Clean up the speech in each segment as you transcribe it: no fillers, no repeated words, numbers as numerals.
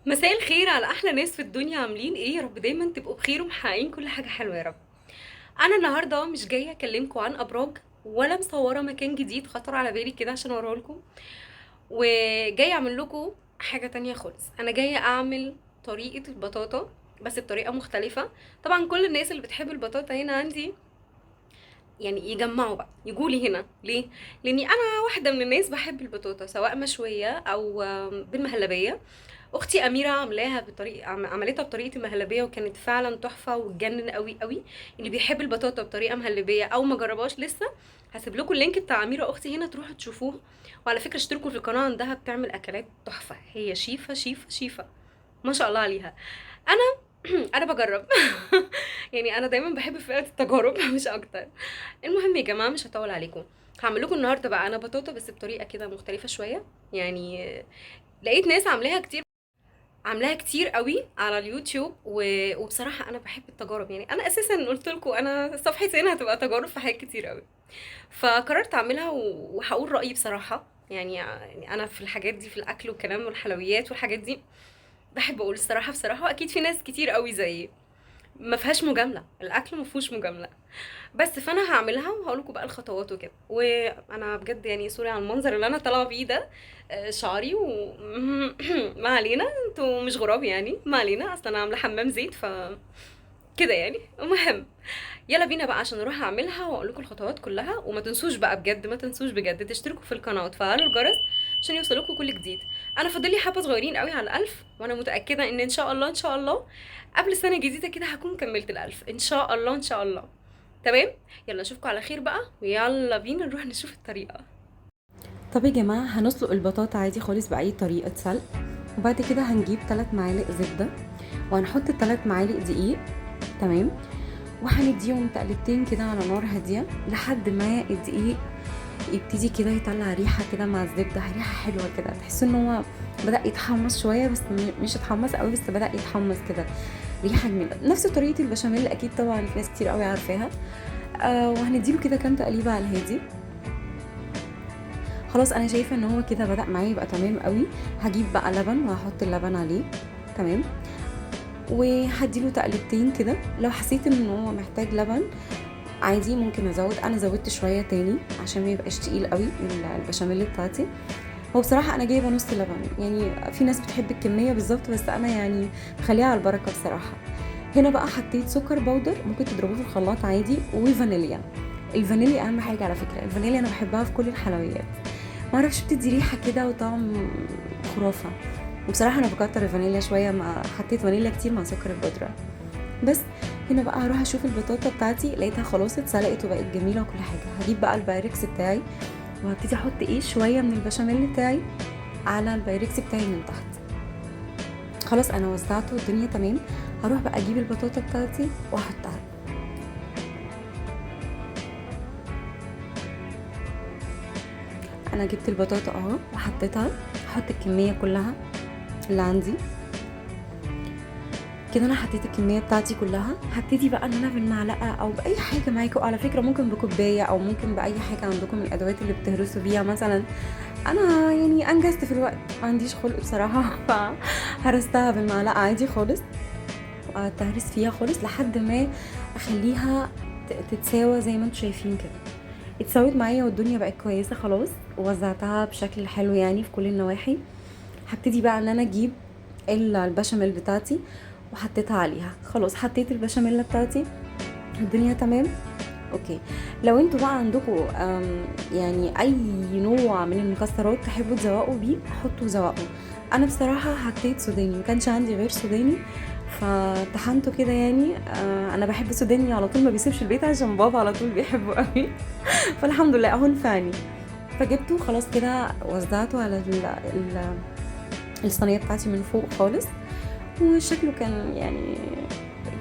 مساء الخير على احلى ناس في الدنيا، عاملين ايه؟ يا رب دايما تبقوا بخير ومحققين كل حاجه حلوه يا رب. انا النهارده مش جايه اكلمكم عن ابراج، ولا مصوره مكان جديد خطر على بالي كده عشان اوريه لكم، وجايه اعمل لكم حاجه تانية خالص. انا جايه اعمل طريقه البطاطا بس بطريقه مختلفه. طبعا كل الناس اللي بتحب البطاطا هنا عندي يعني يجمعوا بقى يجوا لي هنا ليه؟ لاني انا واحده من الناس بحب البطاطا سواء مشويه او بالمهلبيه. اختي اميره عاملاها بطريقه عملتها بطريقه المهلبيه وكانت فعلا تحفه وتجنن قوي قوي. اللي بيحب البطاطا بطريقه مهلبيه او ما جربهاش لسه، هسيب لكم اللينك بتاع اميره اختي هنا تروحوا تشوفوه. وعلى فكره اشتركوا في القناه، عندها بتعمل اكلات تحفه، هي شيفه شيفه شيفه ما شاء الله عليها. انا انا بجرب يعني انا دايما بحب فئه التجارب مش اكتر. المهم يا جماعه مش هطول عليكم، هعمل لكم النهارده بقى انا بطاطا بس بطريقه كده مختلفه شويه يعني. لقيت ناس عاملاها كتير، عاملاها كتير قوي على اليوتيوب وبصراحه انا بحب التجارب. يعني انا اساسا قلت لكم انا صفحتي هنا هتبقى تجارب في حاجات كتير قوي، فقررت اعملها وهقول رايي بصراحه. يعني انا في الحاجات دي، في الاكل والكلام والحلويات والحاجات دي، بحب اقول الصراحه بصراحه، واكيد في ناس كتير قوي زيي. ما فيهاش مجامله، الاكل ما فيهوش مجامله. بس فانا هعملها وهقول لكم بقى الخطوات وكده. وانا بجد يعني سوري على المنظر اللي انا طالعه بيه ده، شعري ما علينا، انتوا مش غراب يعني، ما علينا، اصلا انا عامله حمام زيت كده يعني. المهم يلا بينا بقى عشان اروح اعملها واقول لكم الخطوات كلها. وما تنسوش بقى بجد، ما تنسوش بجد تشتركوا في القناه وتفعلوا الجرس عشان يوصلكوا كل جديد. انا فاضل لي حبه صغيرين قوي على الالف، وانا متاكده ان شاء الله ان شاء الله قبل السنه الجديده كده هكون كملت الالف ان شاء الله ان شاء الله. تمام، يلا اشوفكم على خير بقى، ويلا بينا نروح نشوف الطريقه. طب يا جماعة هنسلق البطاطا عادي خالص بأي طريقة سلق. وبعد كده هنجيب 3 معالق زبدة، وهنحط 3 معالق دقيق. تمام. وهنديهم تقلبتين كده على نار هادية لحد ما الدقيق يبتدي كده يطلع ريحة كده مع الزبدة، ريحة حلوة كده، تحسوا ان هو بدأ يتحمص شوية، بس مش اتحمص قوي، بس بدأ يتحمص كده، ريحة جميلة نفس طريقة البشاميل اكيد طبعا في ناس كتير قوي عارفاها. وهنديله كده كام تقليبة على الهادي. خلاص انا شايفه ان هو كده بدأ معايا يبقى تمام قوي. هجيب بقى لبن وهحط اللبن عليه. تمام. وهديله تقلبتين كده، لو حسيت ان هو محتاج لبن عادي ممكن ازود. انا زودت شويه تاني عشان ما يبقاش تقيل قوي البشاميل بتاعتي. هو بصراحه انا جايبه نص لبن، يعني في ناس بتحب الكميه بالظبط، بس انا يعني خليها على البركه بصراحه. هنا بقى حطيت سكر بودر، ممكن تضربوه في الخلاط عادي، وفانيليا. الفانيليا اهم حاجه على فكره، الفانيليا انا بحبها في كل الحلويات، ما اعرفش بتدي ريحه كده وطعم خرافه. وبصراحه انا بكتر الفانيليا شويه، ما حطيت فانيليا كتير مع سكر البودره بس. هنا بقى هروح اشوف البطاطا بتاعتي، لقيتها خلاص اتسلقت وبقت جميله وكل حاجه. هجيب بقى البايركس بتاعي وهبتدي احط شويه من البشاميل بتاعي على البايركس بتاعي من تحت. خلاص انا وزعته والدنيا تمام. هروح بقى اجيب البطاطا بتاعتي واحطها. انا جبت البطاطا اهو وحطيتها، هحط الكميه كلها اللي عندي كده. انا حطيت الكميه بتاعتي كلها. هبتدي بقى ان انا بالمعلقه او باي حاجه معاكم، على فكره ممكن بكوبايه او ممكن باي حاجه عندكم من الادوات اللي بتهرسوا بيها مثلا. انا يعني انجزت في الوقت، ما عنديش خلق بصراحه فهرستها بالمعلقه عادي خالص، وقعدت اهرس فيها خالص لحد ما اخليها تتساوى زي ما انتم شايفين كده. اتساوت معايا والدنيا بقت كويسه خلاص، ووزعتها بشكل حلو يعني في كل النواحي. هبتدي بقى ان انا اجيب البشاميل بتاعتي وحطيتها عليها. خلاص حطيت البشاميل بتاعتي، الدنيا تمام. اوكي. لو انتوا بقى عندكم يعني اي نوع من المكسرات تحبوا تزوقوا بيه حطوا زوقوا. انا بصراحه حطيت سوداني، ما كانش عندي غير سوداني فطحنته كده يعني. انا بحب السوداني على طول، ما بيسيبش البيت عشان بابا على طول بيحبه قوي فالحمد لله اهو نفعني. فجبته خلاص كده وزعته على الصينيه بتاعتي من فوق خالص. وشكله كان يعني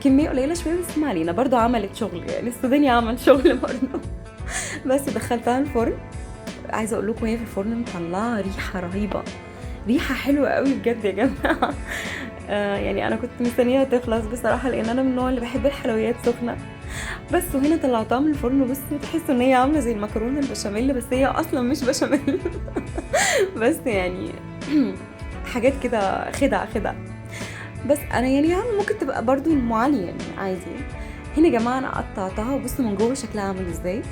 كميه قليله شويه، بس ما علينا، برضو عملت شغل يعني، السوداني عمل شغل برضو بس دخلتها الفرن. عايزه اقول لكم هي في الفرن مطلعه ريحه رهيبه، ريحه حلوه قوي بجد يا جماعه يعني انا كنت مستنيها تخلص بصراحه، لان انا من النوع اللي بحب الحلويات سخنه. بس وهنا طلعتها من الفرن، بص تحسوا ان هي عامله زي المكرونه البشاميل، بس هي اصلا مش بشاميل بس يعني حاجات كده خدع خدع. بس انا يعني ممكن تبقى برضو ام علي يعني عادي. هنا يا جماعه انا قطعتها وبصوا من جوه شكلها عامل ازاي.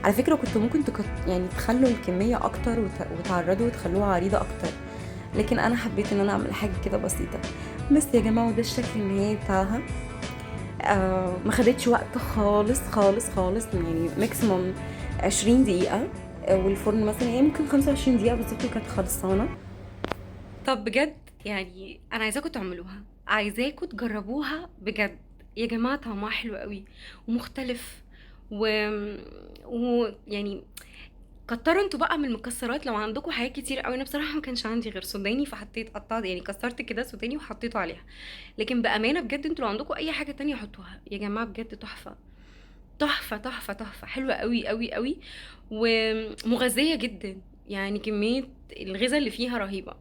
على فكره كنت ممكن يعني تخلوا الكميه اكتر وتعرضوا وتخلوها عريضه اكتر، لكن انا حبيت ان انا اعمل حاجه كده بسيطه. بس يا جماعه وده الشكل النهائي بتاعها. ما خدتش وقت خالص خالص خالص، يعني ماكسيموم 20 دقيقه. والفرن مثلا يعني ممكن 25 دقيقه بالظبط وكانت خلصانه. طب بجد يعني انا عايزاكم تعملوها، عايزاكم تجربوها بجد يا جماعه، طعمها حلو قوي ومختلف و... يعني كتروا انتوا بقى من المكسرات لو عندكم حاجات كتير قوي. انا بصراحه ما كانش عندي غير سوداني فحطيت قطعت يعني كسرت كده سوداني وحطيته عليها، لكن بامانه بجد انتوا لو عندكم اي حاجه تانية حطوها يا جماعه، بجد تحفه تحفه تحفه تحفه، حلوه قوي قوي قوي ومغذيه جدا. يعني كميه الغذاء اللي فيها رهيبه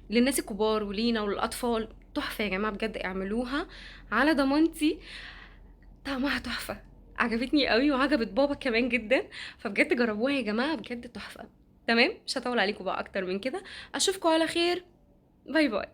للناس الكبار ولينا وللاطفال. تحفه يا جماعه بجد، اعملوها على ضمانتي. طعمها تحفه، عجبتني قوي وعجبت بابا كمان جدا. فبجد جربوها يا جماعه، بجد تحفه. تمام، مش هطول عليكم بقى اكتر من كده، اشوفكم على خير، باي باي.